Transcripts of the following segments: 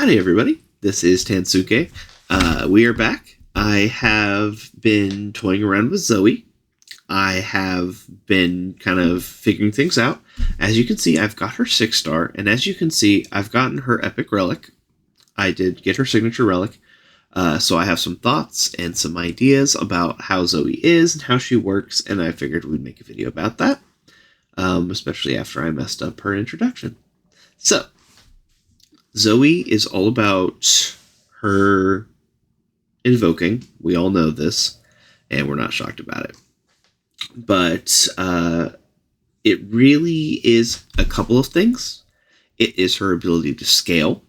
Howdy, everybody. This is Tansuke. We are back. I have been toying around with Zoe. I have been kind of figuring things out. As you can see, I've got her 6-star, and as you can see, I've gotten her epic relic. I did get her signature relic, so I have some thoughts and some ideas about how Zoe is and how she works, and I figured we'd make a video about that, especially after I messed up her introduction. So, Zoe is all about her invoking. We all know this, and we're not shocked about it. But it really is a couple of things. It is her ability to scale,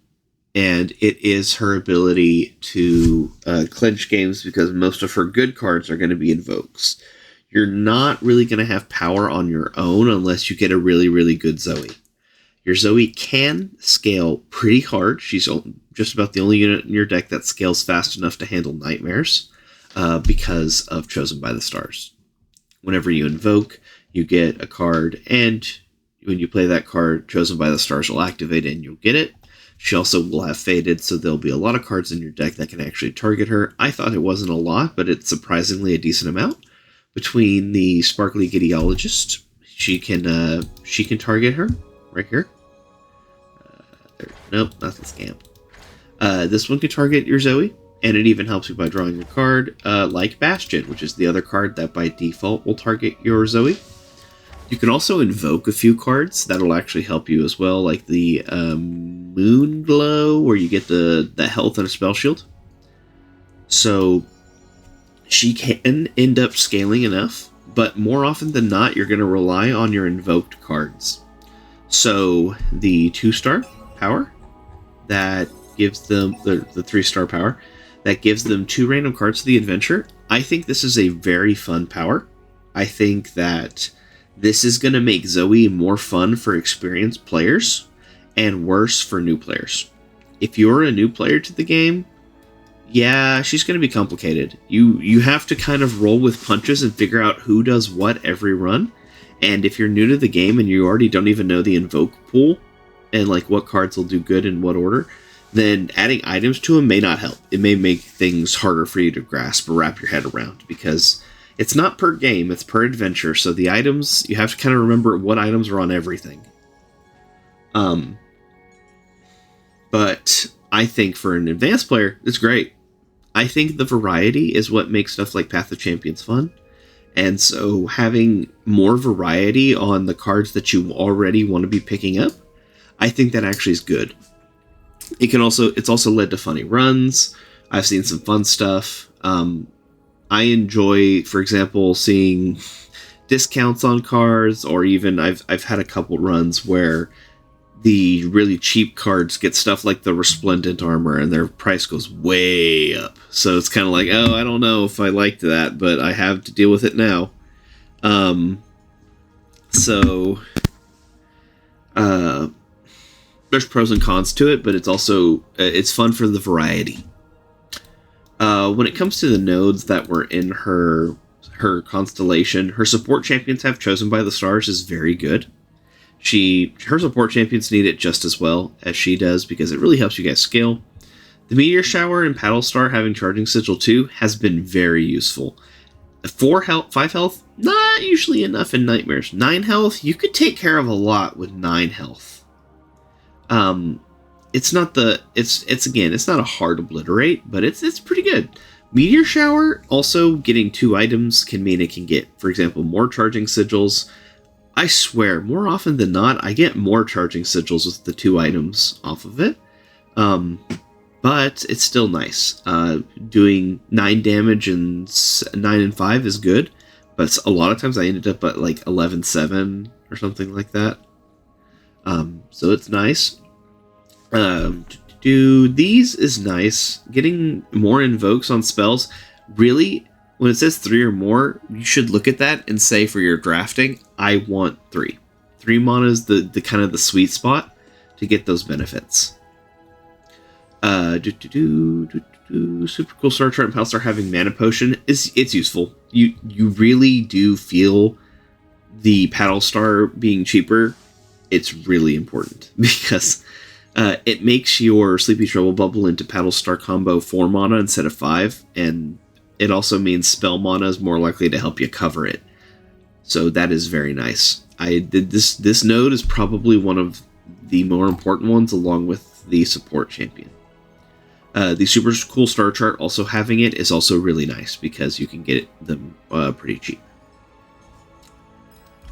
and it is her ability to clinch games because most of her good cards are going to be invokes. You're not really going to have power on your own unless you get a really, really good Zoe. Your Zoe can scale pretty hard. She's just about the only unit in your deck that scales fast enough to handle nightmares because of Chosen by the Stars. Whenever you invoke, you get a card, and when you play that card, Chosen by the Stars will activate it and you'll get it. She also will have faded, so there'll be a lot of cards in your deck that can actually target her. I thought it wasn't a lot, but it's surprisingly a decent amount. Between the Sparkly Gideologist, she can target her right here. Nope, not the scamp. This one can target your Zoe, and it even helps you by drawing a card like Bastion, which is the other card that by default will target your Zoe. You can also invoke a few cards that'll actually help you as well, like the Moon Glow, where you get the health and a spell shield. So she can end up scaling enough, but more often than not, you're going to rely on your invoked cards. So the 2-star power that gives them the 3-star power that gives them 2 random cards to the adventure. I think this is a very fun power. I think that this is going to make Zoe more fun for experienced players and worse for new players. If you're a new player to the game, yeah, she's going to be complicated. You have to kind of roll with punches and figure out who does what every run. And if you're new to the game and you already don't even know the invoke pool and like what cards will do good in what order, then adding items to them may not help. It may make things harder for you to grasp or wrap your head around because it's not per game, it's per adventure. So the items, you have to kind of remember what items are on everything. But I think for an advanced player, it's great. I think the variety is what makes stuff like Path of Champions fun. And so having more variety on the cards that you already want to be picking up, I think that actually is good. It's also led to funny runs. I've seen some fun stuff. I enjoy, for example, seeing discounts on cards, or even I've had a couple runs where the really cheap cards get stuff like the Resplendent Armor and their price goes way up. So it's kind of like, oh, I don't know if I liked that, but I have to deal with it now. There's pros and cons to it, but it's also it's fun for the variety. When it comes to the nodes that were in her constellation, her support champions have Chosen by the Stars is very good. Her support champions need it just as well as she does because it really helps you guys scale. The Meteor Shower and Paddle Star having Charging Sigil 2 has been very useful. 5 health, not usually enough in Nightmares. 9 health, you could take care of a lot with 9 health. It's not a hard obliterate, but it's pretty good. Meteor Shower, also getting 2 items can mean it can get, for example, more Charging Sigils. I swear, more often than not, I get more Charging Sigils with the 2 items off of it. But it's still nice. Doing 9 damage and 9 and 5 is good, but a lot of times I ended up at like 11-7 or something like that. So it's nice. These is nice. Getting more invokes on spells, really, when it says 3 or more, you should look at that and say for your drafting, I want 3. 3 mana is the kind of the sweet spot to get those benefits. Super cool Star Chart and Paddle Star having Mana Potion it's useful. You really do feel the Paddle Star being cheaper. It's really important because It makes your Sleepy Trouble Bubble into Paddle Star combo 4 mana instead of 5, and it also means spell mana is more likely to help you cover it. So that is very nice. This node is probably one of the more important ones, along with the support champion. The super cool star chart also having it is also really nice because you can get them pretty cheap.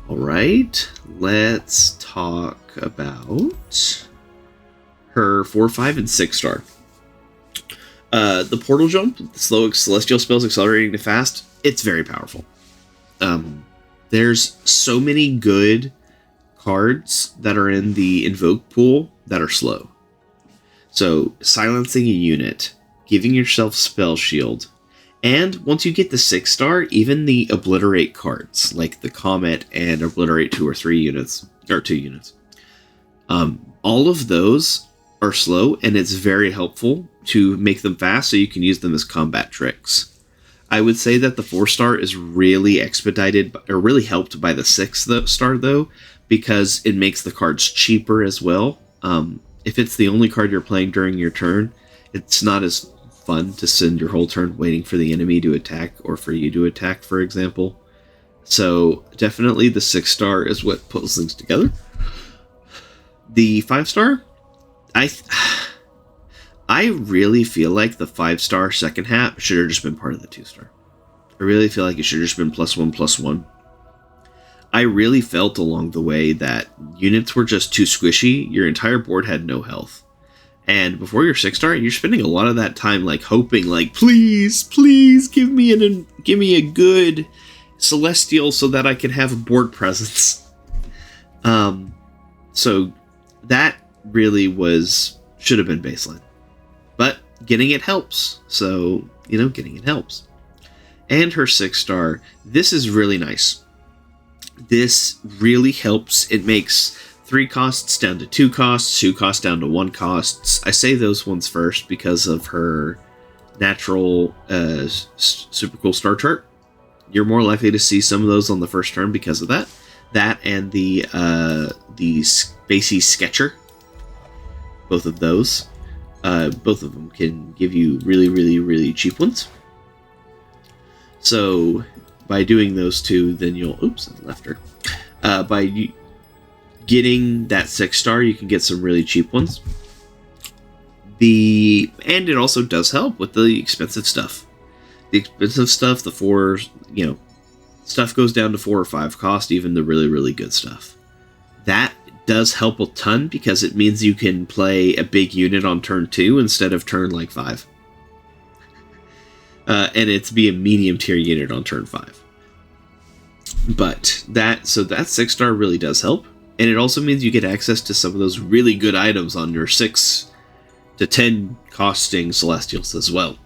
Alright, let's talk about her 4, 5, and 6 star. The portal jump, the slow celestial spells accelerating to fast, it's very powerful. There's so many good cards that are in the invoke pool that are slow. So silencing a unit, giving yourself spell shield, and once you get the 6 star, even the obliterate cards like the Comet and obliterate 2 or 3 units or 2 units. All of those are slow, and it's very helpful to make them fast so you can use them as combat tricks. I would say that the 4 star is really expedited or really helped by the 6 star though, because it makes the cards cheaper as well. If it's the only card you're playing during your turn, it's not as fun to spend your whole turn waiting for the enemy to attack or for you to attack, for example. So definitely the 6 star is what pulls things together. The 5 star, I really feel like the 5 star second half should have just been part of the 2 star. I really feel like it should have just been +1/+1. I really felt along the way that units were just too squishy. Your entire board had no health. And before your 6 star, you're spending a lot of that time like hoping, like, please give me a good celestial so that I can have a board presence. So that really should have been baseline. But getting it helps. So, getting it helps. And her 6 star, this is really nice. This really helps. It makes 3 costs down to 2 costs, 2 costs down to 1 costs. I say those ones first because of her natural super cool star chart. You're more likely to see some of those on the first turn because of that. That and the Spacey Sketcher. Both of those. Both of them can give you really, really, really cheap ones. So by doing those 2, then you'll... Oops, I left her. By getting that 6 star, you can get some really cheap ones. And it also does help with the expensive stuff. The expensive stuff, the 4, stuff goes down to 4 or 5 cost, even the really, really good stuff. That does help a ton because it means you can play a big unit on turn 2 instead of turn 5. And it's be a medium tier unit on turn 5. But that 6 star really does help. And it also means you get access to some of those really good items on your 6 to 10 costing Celestials as well.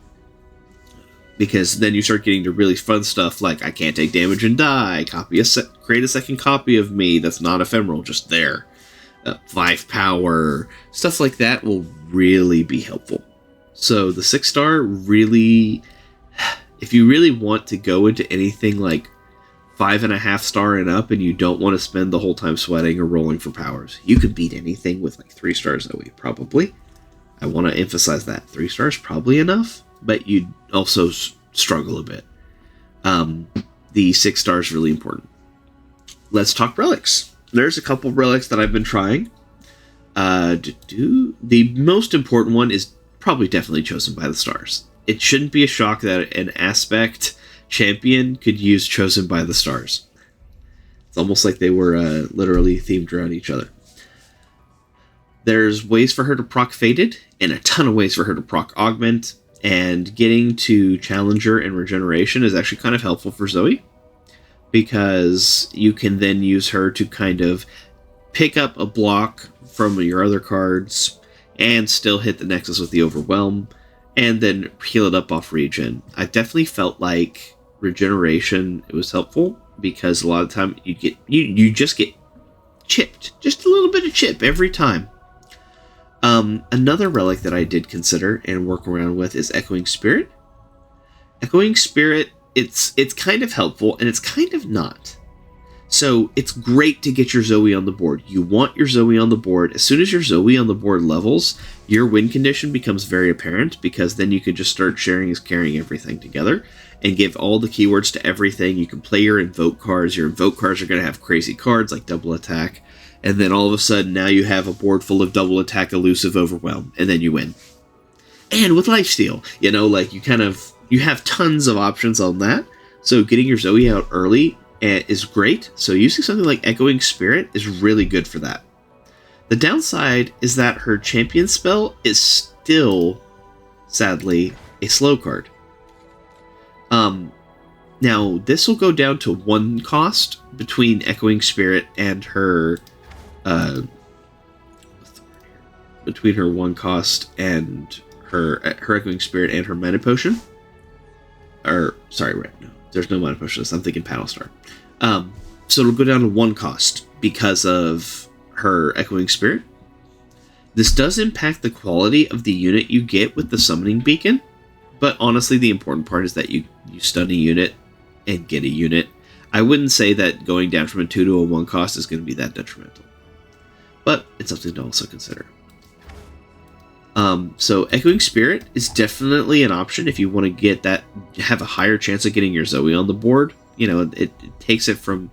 Because then you start getting to really fun stuff like I can't take damage and die, create a second copy of me that's not ephemeral, just there. 5 power, stuff like that will really be helpful. So the 6 star really, if you really want to go into anything like 5.5 star and up and you don't want to spend the whole time sweating or rolling for powers, you could beat anything with 3 stars that way, probably. I want to emphasize that 3 stars probably enough, but you'd also struggle a bit. The 6 star is really important. Let's talk relics. There's a couple relics that I've been trying. The most important one is probably definitely Chosen by the Stars. It shouldn't be a shock that an aspect champion could use Chosen by the Stars. It's almost like they were literally themed around each other. There's ways for her to proc Fated, and a ton of ways for her to proc Augment, and getting to Challenger and Regeneration is actually kind of helpful for Zoe, because you can then use her to kind of pick up a block from your other cards, and still hit the Nexus with the Overwhelm, and then heal it up off regen. I definitely felt like Regeneration, it was helpful, because a lot of the time you just get chipped. Just a little bit of chip every time. Another relic that I did consider and work around with is Echoing Spirit. Echoing Spirit, it's kind of helpful, and it's kind of not. So it's great to get your Zoe on the board. You want your Zoe on the board. As soon as your Zoe on the board levels, your win condition becomes very apparent, because then you can just start sharing as carrying everything together and give all the keywords to everything. You can play your invoke cards. Your invoke cards are going to have crazy cards like double attack. And then all of a sudden, now you have a board full of double attack, elusive, overwhelm, and then you win. And with lifesteal, like you have tons of options on that. So getting your Zoe out early is great. So using something like Echoing Spirit is really good for that. The downside is that her champion spell is still, sadly, a slow card. Now this will go down to 1 cost between Echoing Spirit and her, between her 1 cost and her Echoing Spirit and her Mana Potion. Or sorry, right? No, there's no Mana Potion. I'm thinking Paddle Star. So it'll go down to 1 cost because of her Echoing Spirit. This does impact the quality of the unit you get with the Summoning Beacon, but honestly, the important part is that you stun a unit and get a unit. I wouldn't say that going down from a 2 to a 1 cost is going to be that detrimental, but it's something to also consider. So Echoing Spirit is definitely an option if you want to get that, have a higher chance of getting your Zoe on the board. It takes it from,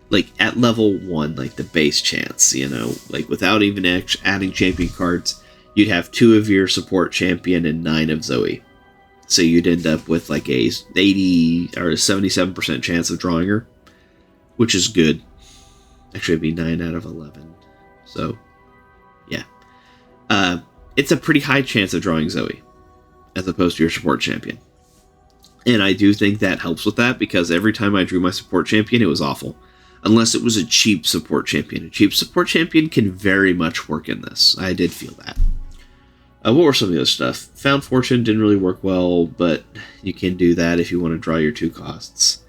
like, at level 1, like the base chance, like without even adding champion cards, you'd have 2 of your support champion and 9 of Zoe. So you'd end up with like a 80 or 77% chance of drawing her, which is good. Actually, it'd be 9 out of 11. So, yeah. It's a pretty high chance of drawing Zoe, as opposed to your support champion. And I do think that helps with that, because every time I drew my support champion, it was awful. Unless it was a cheap support champion. A cheap support champion can very much work in this. I did feel that. What were some of the other stuff? Found Fortune didn't really work well, but you can do that if you want to draw your 2 costs.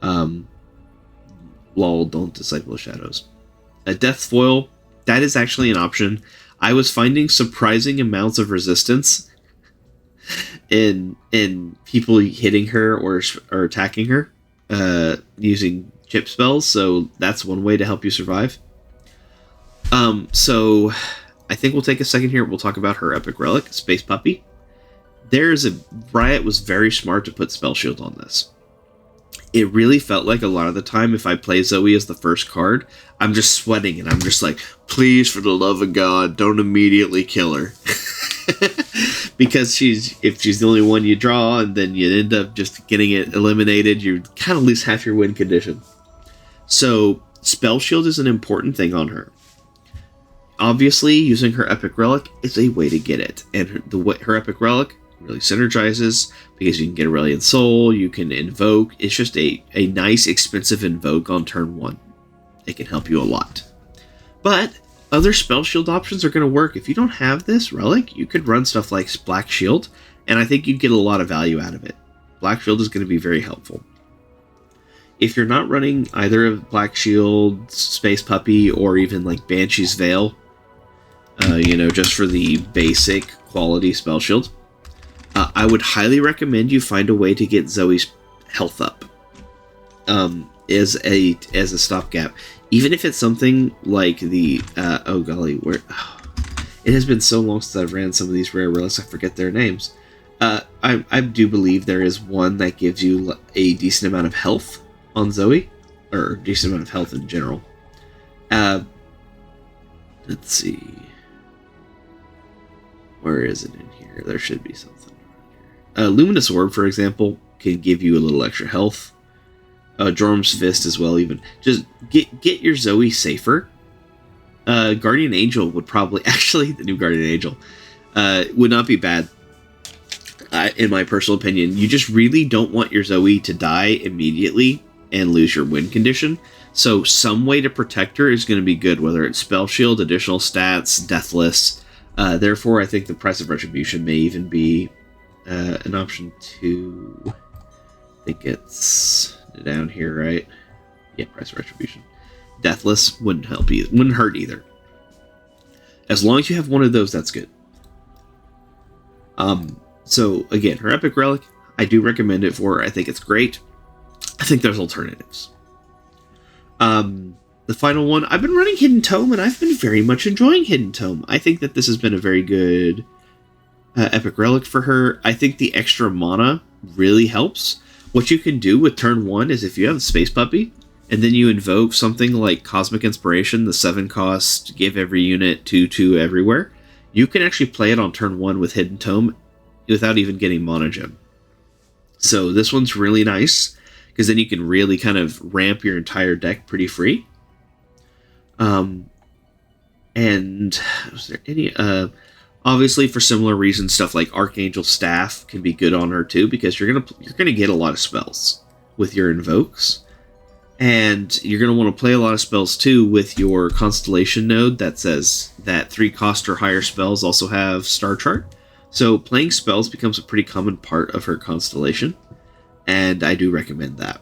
Lol, don't Disciple of Shadows. A Death Foil, that is actually an option. I was finding surprising amounts of resistance in people hitting her or attacking her using chip spells, so that's one way to help you survive. So I think we'll take a second here. We'll talk about her epic relic, Space Puppy. Riot was very smart to put Spell Shield on this. It really felt like a lot of the time, if I play Zoe as the first card, I'm just sweating and I'm just like, please, for the love of God, don't immediately kill her. Because if she's the only one you draw and then you end up just getting it eliminated, you kind of lose half your win condition. So Spell Shield is an important thing on her. Obviously, using her Epic Relic is a way to get it. And her Epic Relic really synergizes, because you can get Aurelion Soul, you can invoke. It's just a nice, expensive invoke on turn 1. It can help you a lot. But other Spell Shield options are going to work. If you don't have this relic, you could run stuff like Black Shield, and I think you'd get a lot of value out of it. Black Shield is going to be very helpful. If you're not running either of Black Shield, Space Puppy, or even like Banshee's Veil, just for the basic quality Spell Shield, I would highly recommend you find a way to get Zoe's health up as a stopgap. Even if it's something like the it has been so long since I've ran some of these rare relics, I forget their names. I do believe there is one that gives you a decent amount of health on Zoe, or a decent amount of health in general. Let's see, where is it in here? There should be something. Luminous Orb, for example, can give you a little extra health. Jorm's Fist as well, even. Just get your Zoe safer. Guardian Angel would probably... Actually, the new Guardian Angel would not be bad, in my personal opinion. You just really don't want your Zoe to die immediately and lose your win condition. So some way to protect her is going to be good, whether it's Spell Shield, additional stats, Deathless. Therefore, I think the Price of Retribution may even be an option too. I think it's down here, right? Yeah, Price of Retribution. Deathless wouldn't help either. Wouldn't hurt either. As long as you have one of those, that's good. So again, her Epic Relic, I do recommend it for her. I think it's great. I think there's alternatives. The final one, I've been running Hidden Tome, and I've been very much enjoying Hidden Tome. I think that this has been a very good epic relic for her. I think the extra mana really helps. What you can do with turn 1 is if you have Space Puppy, and then you invoke something like Cosmic Inspiration, the 7 cost, give every unit 2/2 everywhere, you can actually play it on turn 1 with Hidden Tome without even getting Mana Gem. So this one's really nice, because then you can really kind of ramp your entire deck pretty free. And was there any obviously for similar reasons, stuff like Archangel Staff can be good on her too, because you're gonna get a lot of spells with your invokes, and you're gonna want to play a lot of spells too with your Constellation node that says that 3 cost or higher spells also have Star Chart. So playing spells becomes a pretty common part of her Constellation, and I do recommend that.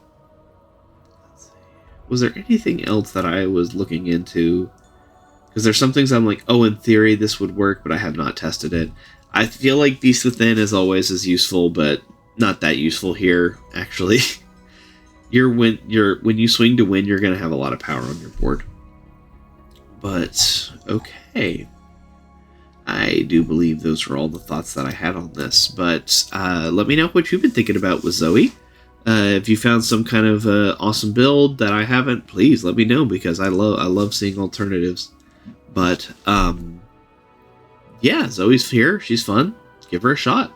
Was there anything else that I was looking into? Because there's some things I'm like, oh, in theory this would work, but I have not tested it. I feel like Beast Within, as always, is useful, but not that useful here, actually. When you swing to win, you're going to have a lot of power on your board. But, okay. I do believe those are all the thoughts that I had on this, but let me know what you've been thinking about with Zoe. If you found some kind of awesome build that I haven't, please let me know, because I love seeing alternatives. But yeah, Zoe's here. She's fun. Give her a shot,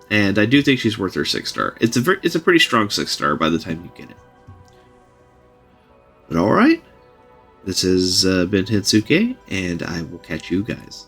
and I do think she's worth her 6-star. It's a pretty strong 6-star by the time you get it. But all right, this has been Hitsuke, and I will catch you guys